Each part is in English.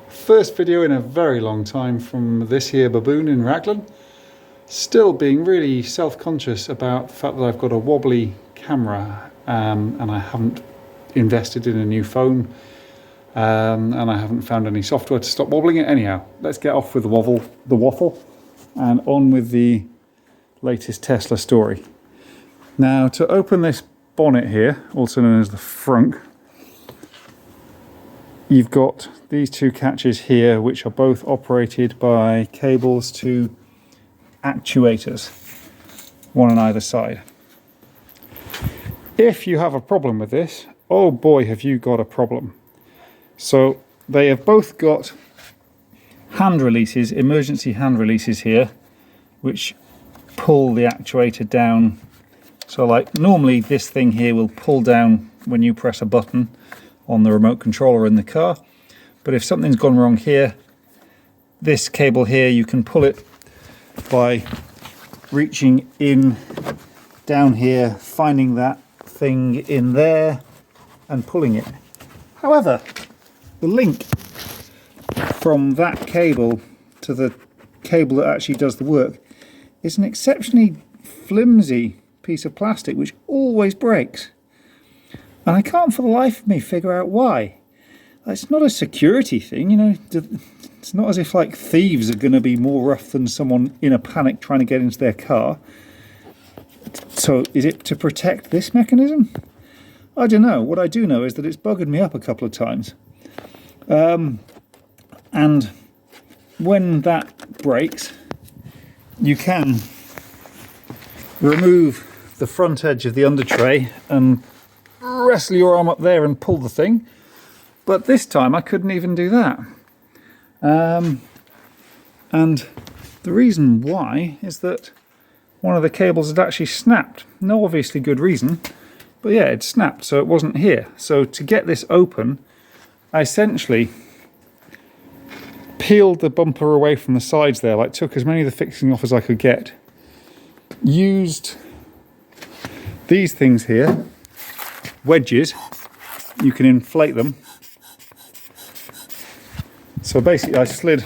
First video in a very long time from this here baboon in Raglan. Still being really self-conscious about the fact that I've got a wobbly camera and I haven't invested in a new phone and I haven't found any software to stop wobbling it. Anyhow, let's get off with the waffle and on with the latest Tesla story. Now, to open this bonnet here, also known as the frunk, you've got these two catches here, which are both operated by cables to actuators, one on either side. If you have a problem with this, oh boy, have you got a problem. So they have both got hand releases, emergency hand releases here, which pull the actuator down. So like normally this thing here will pull down when you press a button on the remote controller in the car, but if something's gone wrong here, this cable here, you can pull it by reaching in down here, finding that thing in there and pulling it. However, the link from that cable to the cable that actually does the work is an exceptionally flimsy piece of plastic which always breaks. And I can't for the life of me figure out why. It's not a security thing, you know. It's not as if like thieves are going to be more rough than someone in a panic trying to get into their car. So is it to protect this mechanism? I don't know. What I do know is that it's buggered me up a couple of times. And when that breaks, you can remove the front edge of the under tray and wrestle your arm up there and pull the thing, but this time I couldn't even do that. And the reason why is that one of the cables had actually snapped. No obviously good reason, but yeah, it snapped, so it wasn't here. So to get this open, I essentially peeled the bumper away from the sides there, like took as many of the fixing off as I could get, used these things here, wedges, you can inflate them. So basically I slid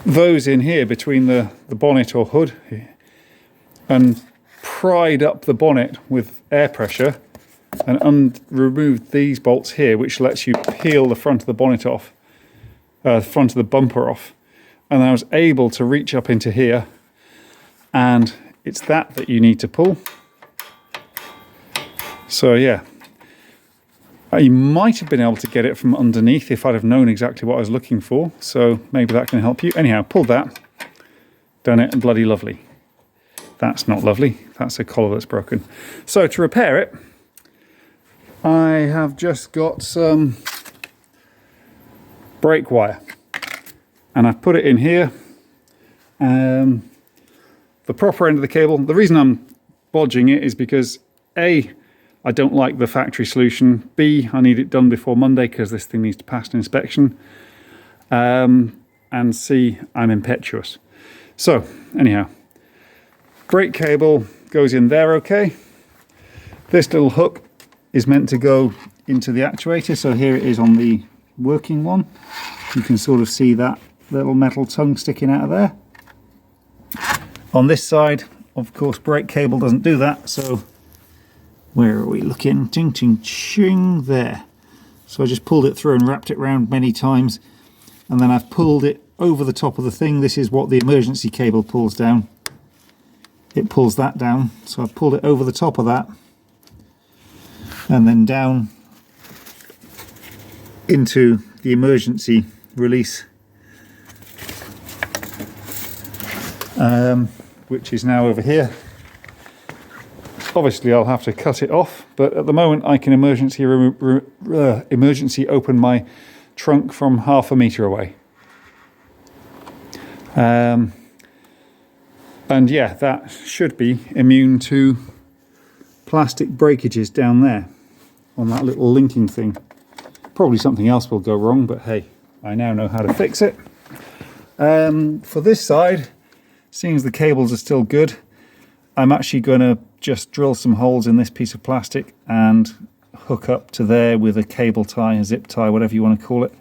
those in here between the bonnet or hood and pried up the bonnet with air pressure and removed these bolts here, which lets you peel the front of the bonnet off, the front of the bumper off. And I was able to reach up into here, and it's that you need to pull. So yeah, I might have been able to get it from underneath if I'd have known exactly what I was looking for. So maybe that can help you. Anyhow, pulled that, done it, and bloody lovely. That's not lovely. That's a collar that's broken. So to repair it, I have just got some brake wire, and I've put it in here. The proper end of the cable. The reason I'm bodging it is because A, I don't like the factory solution. B, I need it done before Monday because this thing needs to pass an inspection. And C, I'm impetuous. So anyhow, brake cable goes in there okay. This little hook is meant to go into the actuator. So here it is on the working one. You can sort of see that little metal tongue sticking out of there. On this side, of course, brake cable doesn't do that. So where are we looking? Ting, ting, ching, there. So I just pulled it through and wrapped it around many times. And then I've pulled it over the top of the thing. This is what the emergency cable pulls down. It pulls that down. So I've pulled it over the top of that. And then down into the emergency release. Which is now over here. Obviously I'll have to cut it off, but at the moment I can emergency open my trunk from half a metre away. And yeah, that should be immune to plastic breakages down there on that little linking thing. Probably something else will go wrong, but hey, I now know how to fix it. For this side, seeing as the cables are still good, I'm actually going to just drill some holes in this piece of plastic and hook up to there with a cable tie, a zip tie, whatever you want to call it,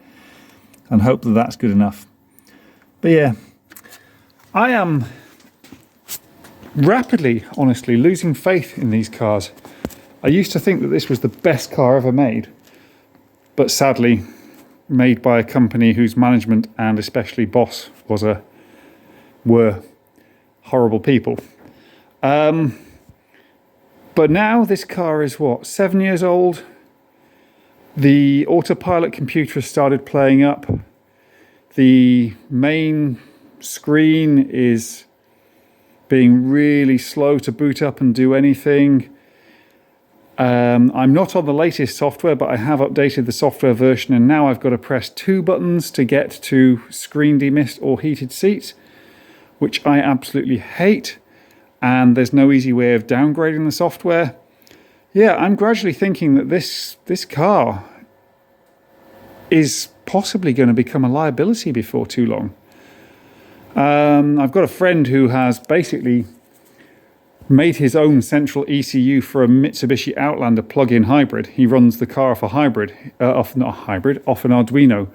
and hope that that's good enough. But yeah, I am rapidly, honestly, losing faith in these cars. I used to think that this was the best car ever made, but sadly made by a company whose management and especially boss were horrible people. But now this car is what, 7 years old? The autopilot computer has started playing up. The main screen is being really slow to boot up and do anything. I'm not on the latest software, but I have updated the software version, and now I've got to press 2 buttons to get to screen demist or heated seats, which I absolutely hate. And there's no easy way of downgrading the software. Yeah, I'm gradually thinking that this car is possibly going to become a liability before too long. I've got a friend who has basically made his own central ECU for a Mitsubishi Outlander plug-in hybrid. He runs the car off a hybrid, off an Arduino,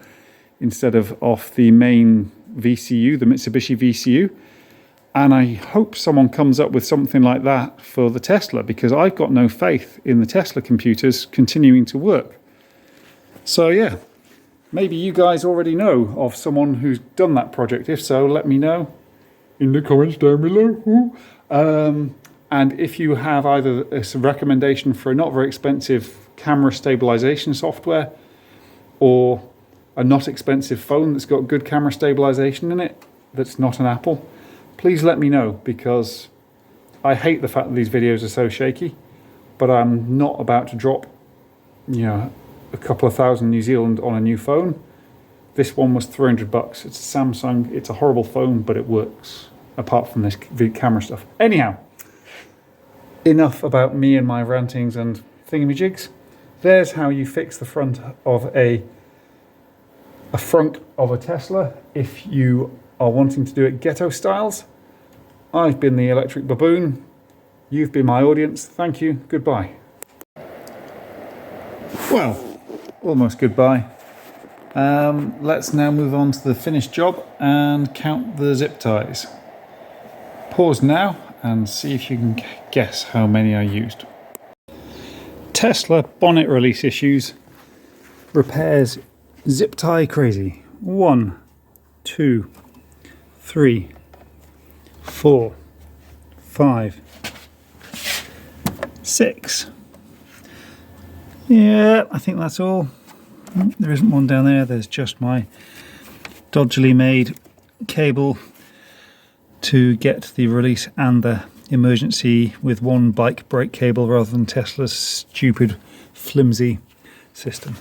instead of off the main VCU, the Mitsubishi VCU. And I hope someone comes up with something like that for the Tesla, because I've got no faith in the Tesla computers continuing to work. So yeah, maybe you guys already know of someone who's done that project. If so, let me know in the comments down below. And if you have either a recommendation for a not very expensive camera stabilization software or a not expensive phone that's got good camera stabilization in it, that's not an Apple, please let me know, because I hate the fact that these videos are so shaky, but I'm not about to drop, a couple of thousand New Zealand on a new phone. This one was $300. It's a Samsung. It's a horrible phone, but it works, apart from this camera stuff. Anyhow, enough about me and my rantings and thingamajigs. There's how you fix the front of a front of a Tesla if you are wanting to do it ghetto styles. I've been the Electric Baboon. You've been my audience. Thank you. Goodbye. Well, almost goodbye. Let's now move on to the finished job and count the zip ties. Pause now and see if you can guess how many I used. Tesla bonnet release issues. Repairs zip tie crazy. 1, 2, 3, 4, 5, 6. Yeah, I think that's all. There isn't one down there. There's just my dodgily made cable to get the release and the emergency with one bike brake cable rather than Tesla's stupid flimsy system.